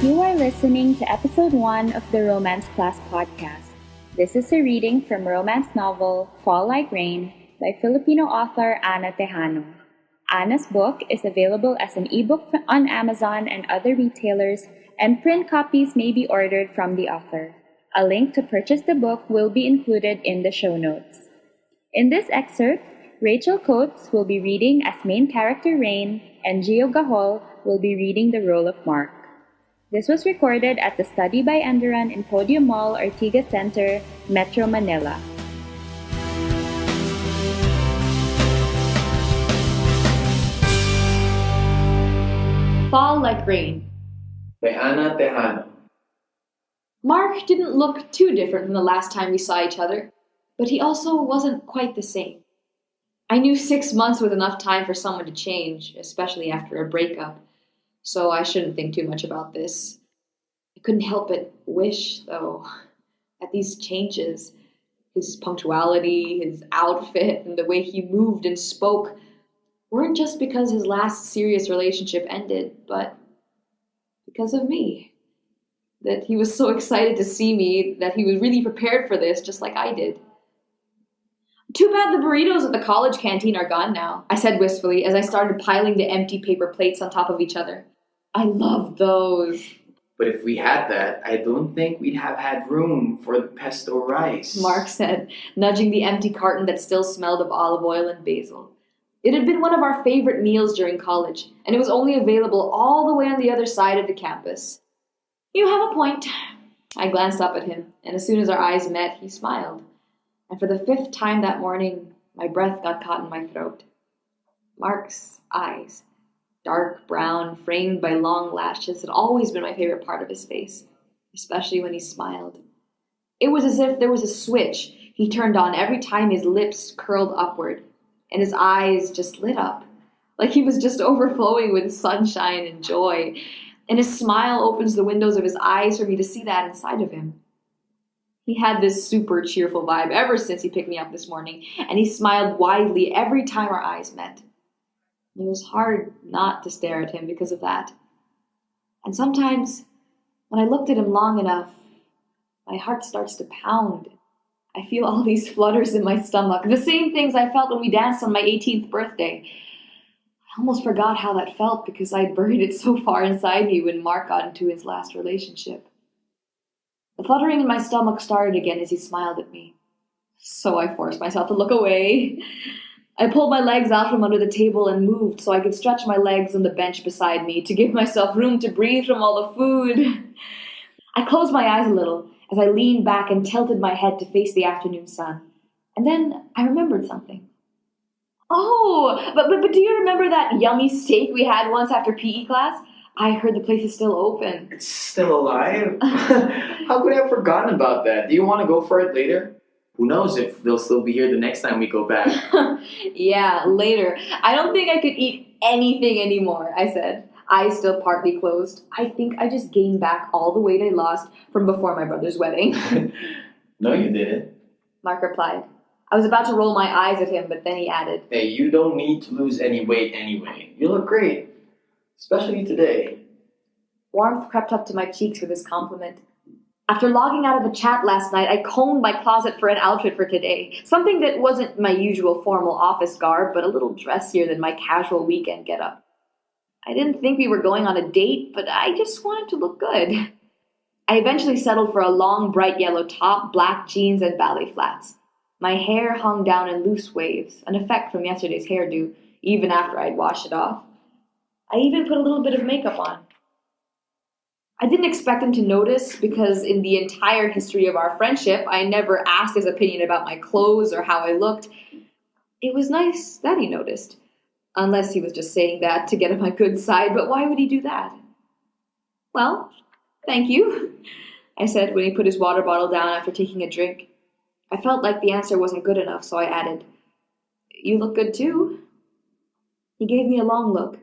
You are listening to episode 1 of the Romance Class podcast. This is a reading from romance novel Fall Like Rain by Filipino author Ana Tejano. Ana's book is available as an ebook on Amazon and other retailers, and print copies may be ordered from the author. A link to purchase the book will be included in the show notes. In this excerpt, Rachel Coates will be reading as main character Rain, and Gio Gahol will be reading the role of Mark. This was recorded at the Study by Enderan in Podium Mall, Ortigas Center, Metro Manila. Fall Like Rain by Ana Tejano. Mark didn't look too different from the last time we saw each other, but he also wasn't quite the same. I knew 6 months was enough time for someone to change, especially after a breakup, so I shouldn't think too much about this. I couldn't help but wish, though, that these changes, his punctuality, his outfit, and the way he moved and spoke, weren't just because his last serious relationship ended, but because of me. That he was so excited to see me that he was really prepared for this, just like I did. Too bad the burritos at the college canteen are gone now, I said wistfully as I started piling the empty paper plates on top of each other. I love those. But if we had that, I don't think we'd have had room for the pesto rice, Mark said, nudging the empty carton that still smelled of olive oil and basil. It had been one of our favorite meals during college, and it was only available all the way on the other side of the campus. You have a point. I glanced up at him, and as soon as our eyes met, he smiled. And for the 5th time that morning, my breath got caught in my throat. Mark's eyes, dark brown, framed by long lashes, had always been my favorite part of his face, especially when he smiled. It was as if there was a switch he turned on every time his lips curled upward, and his eyes just lit up, like he was just overflowing with sunshine and joy, and his smile opens the windows of his eyes for me to see that inside of him. He had this super cheerful vibe ever since he picked me up this morning, and he smiled widely every time our eyes met. It was hard not to stare at him because of that. And sometimes, when I looked at him long enough, my heart starts to pound. I feel all these flutters in my stomach, the same things I felt when we danced on my 18th birthday. I almost forgot how that felt because I'd buried it so far inside me when Mark got into his last relationship. The fluttering in my stomach started again as he smiled at me. So I forced myself to look away. I pulled my legs out from under the table and moved so I could stretch my legs on the bench beside me to give myself room to breathe from all the food. I closed my eyes a little as I leaned back and tilted my head to face the afternoon sun. And then I remembered something. Oh, but do you remember that yummy steak we had once after PE class? I heard the place is still open. It's still alive? How could I have forgotten about that? Do you want to go for it later? Who knows if they'll still be here the next time we go back. Yeah, later. I don't think I could eat anything anymore, I said, eyes still partly closed. I think I just gained back all the weight I lost from before my brother's wedding. No, you didn't. Mark replied. I was about to roll my eyes at him, but then he added, Hey, you don't need to lose any weight anyway. You look great. Especially today. Warmth crept up to my cheeks with this compliment. After logging out of the chat last night, I combed my closet for an outfit for today. Something that wasn't my usual formal office garb, but a little dressier than my casual weekend getup. I didn't think we were going on a date, but I just wanted to look good. I eventually settled for a long, bright yellow top, black jeans, and ballet flats. My hair hung down in loose waves, an effect from yesterday's hairdo, even after I'd washed it off. I even put a little bit of makeup on. I didn't expect him to notice because in the entire history of our friendship, I never asked his opinion about my clothes or how I looked. It was nice that he noticed, unless he was just saying that to get on my good side, but why would he do that? Well, thank you, I said when he put his water bottle down after taking a drink. I felt like the answer wasn't good enough, so I added, You look good too. He gave me a long look,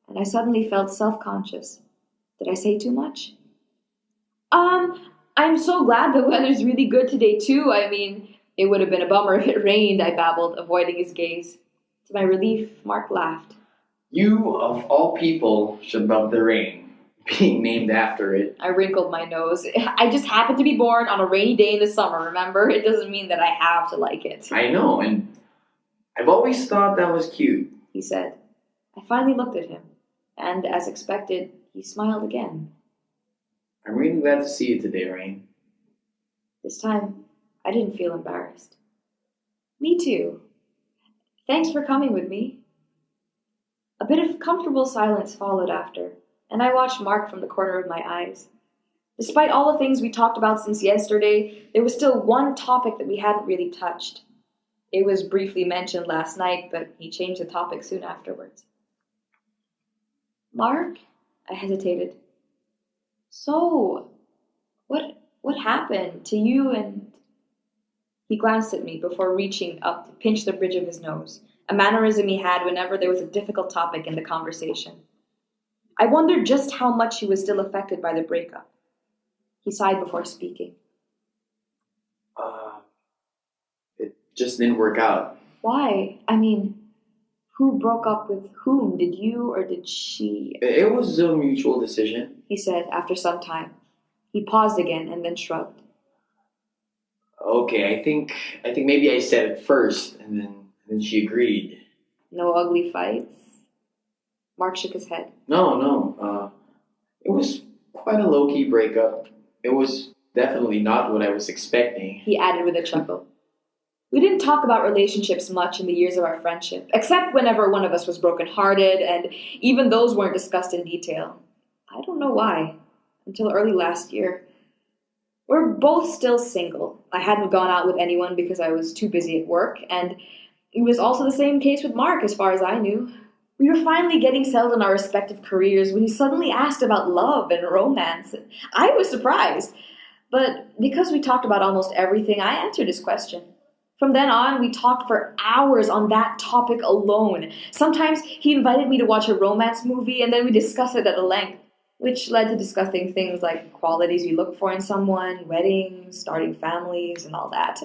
and I suddenly felt self-conscious. Did I say too much? I'm so glad the weather's really good today, too. I mean, it would have been a bummer if it rained, I babbled, avoiding his gaze. To my relief, Mark laughed. You, of all people, should love the rain. being named after it. I wrinkled my nose. I just happened to be born on a rainy day in the summer, remember? It doesn't mean that I have to like it. I know, and I've always thought that was cute. He said. I finally looked at him, and as expected, he smiled again. I'm really glad to see you today, Rain. This time, I didn't feel embarrassed. Me too. Thanks for coming with me. A bit of comfortable silence followed after, and I watched Mark from the corner of my eyes. Despite all the things we talked about since yesterday, there was still one topic that we hadn't really touched. It was briefly mentioned last night, but he changed the topic soon afterwards. Mark? I hesitated. So, what happened to you and... He glanced at me before reaching up to pinch the bridge of his nose, a mannerism he had whenever there was a difficult topic in the conversation. I wondered just how much he was still affected by the breakup. He sighed before speaking. It just didn't work out. Why? I mean, who broke up with whom? Did you or did she? It was a mutual decision. He said after some time. He paused again and then shrugged. Okay, I think maybe I said it first, and then she agreed. No ugly fights? Mark shook his head. No. It was quite a low-key breakup. It was definitely not what I was expecting. He added with a chuckle. We didn't talk about relationships much in the years of our friendship, except whenever one of us was brokenhearted, and even those weren't discussed in detail. I don't know why. Until early last year. We're both still single. I hadn't gone out with anyone because I was too busy at work, and it was also the same case with Mark as far as I knew. We were finally getting settled in our respective careers when he suddenly asked about love and romance. I was surprised, but because we talked about almost everything, I answered his question. From then on, we talked for hours on that topic alone. Sometimes he invited me to watch a romance movie, and then we discussed it at length, which led to discussing things like qualities we look for in someone, weddings, starting families, and all that.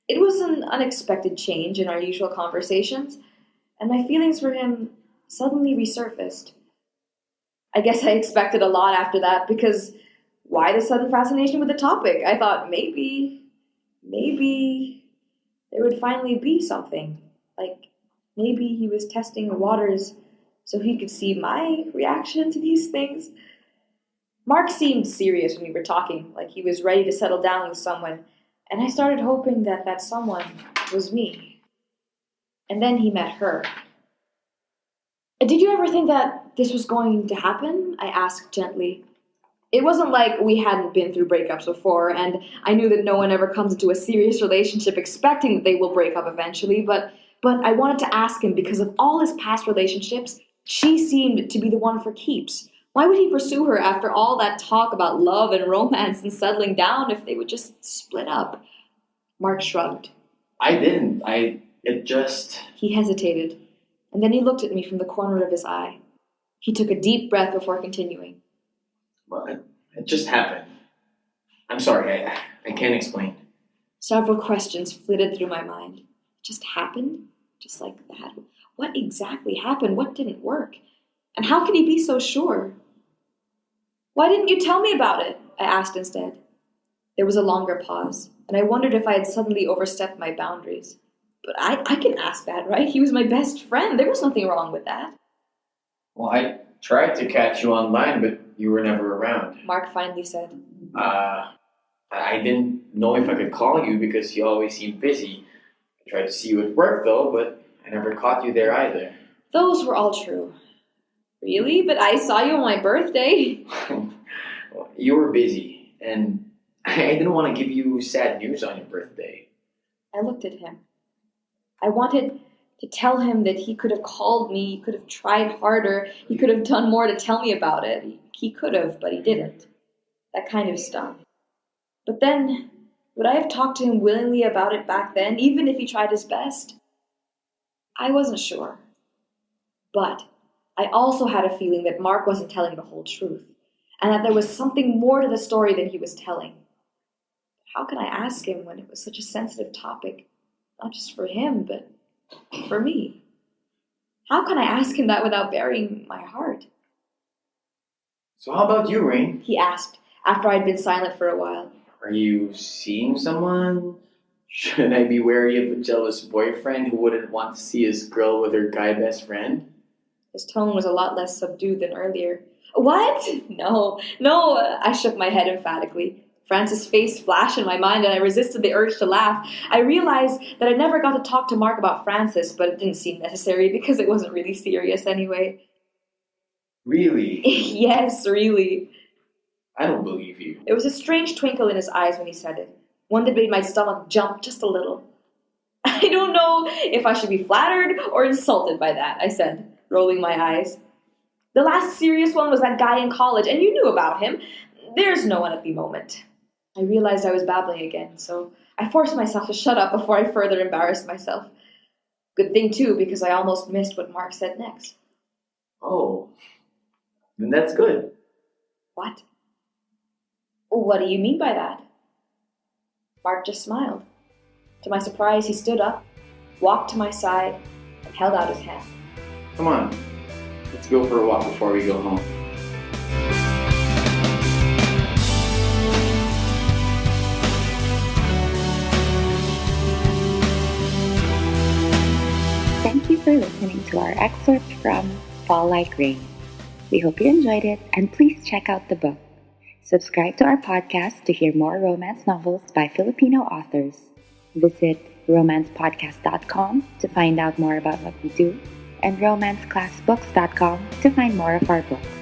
It was an unexpected change in our usual conversations, and my feelings for him suddenly resurfaced. I guess I expected a lot after that, because why the sudden fascination with the topic? I thought maybe there would finally be something. Like, maybe he was testing the waters so he could see my reaction to these things. Mark seemed serious when we were talking, like he was ready to settle down with someone, and I started hoping that that someone was me. And then he met her. Did you ever think that this was going to happen? I asked gently. It wasn't like we hadn't been through breakups before, and I knew that no one ever comes into a serious relationship expecting that they will break up eventually, but I wanted to ask him because of all his past relationships, she seemed to be the one for keeps. Why would he pursue her after all that talk about love and romance and settling down if they would just split up? Mark shrugged. I didn't. He hesitated, and then he looked at me from the corner of his eye. He took a deep breath before continuing. Well, it just happened. I'm sorry, I can't explain. Several questions flitted through my mind. It just happened? Just like that? What exactly happened? What didn't work? And how can he be so sure? Why didn't you tell me about it? I asked instead. There was a longer pause, and I wondered if I had suddenly overstepped my boundaries. But I can ask that, right? He was my best friend. There was nothing wrong with that. Well, I tried to catch you online, but you were never around. Mark finally said. I didn't know if I could call you because you always seemed busy. I tried to see you at work, though, but I never caught you there either. Those were all true. Really? But I saw you on my birthday. Well, you were busy, and I didn't want to give you sad news on your birthday. I looked at him. I wanted to tell him that he could have called me, he could have tried harder, he could have done more to tell me about it. He could have, but he didn't. That kind of stung. But then, would I have talked to him willingly about it back then, even if he tried his best? I wasn't sure. But I also had a feeling that Mark wasn't telling the whole truth, and that there was something more to the story than he was telling. How can I ask him when it was such a sensitive topic, not just for him, but for me? How can I ask him that without burying my heart? So how about you, Rain? he asked, after I'd been silent for a while. Are you seeing someone? Should I be wary of a jealous boyfriend who wouldn't want to see his girl with her guy best friend? His tone was a lot less subdued than earlier. What? No, I shook my head emphatically. Francis' face flashed in my mind and I resisted the urge to laugh. I realized that I never got to talk to Mark about Francis, but it didn't seem necessary because it wasn't really serious anyway. Really? Yes, really. I don't believe you. There was a strange twinkle in his eyes when he said it, one that made my stomach jump just a little. I don't know if I should be flattered or insulted by that, I said, rolling my eyes. The last serious one was that guy in college, and you knew about him. There's no one at the moment. I realized I was babbling again, so I forced myself to shut up before I further embarrassed myself. Good thing, too, because I almost missed what Mark said next. Oh, then that's good. What? What do you mean by that? Mark just smiled. To my surprise, he stood up, walked to my side, and held out his hand. Come on, let's go for a walk before we go home. Thank you for listening to our excerpt from Fall Like Rain. We hope you enjoyed it, and please check out the book. Subscribe to our podcast to hear more romance novels by Filipino authors. Visit romancepodcast.com to find out more about what we do, and romanceclassbooks.com to find more of our books.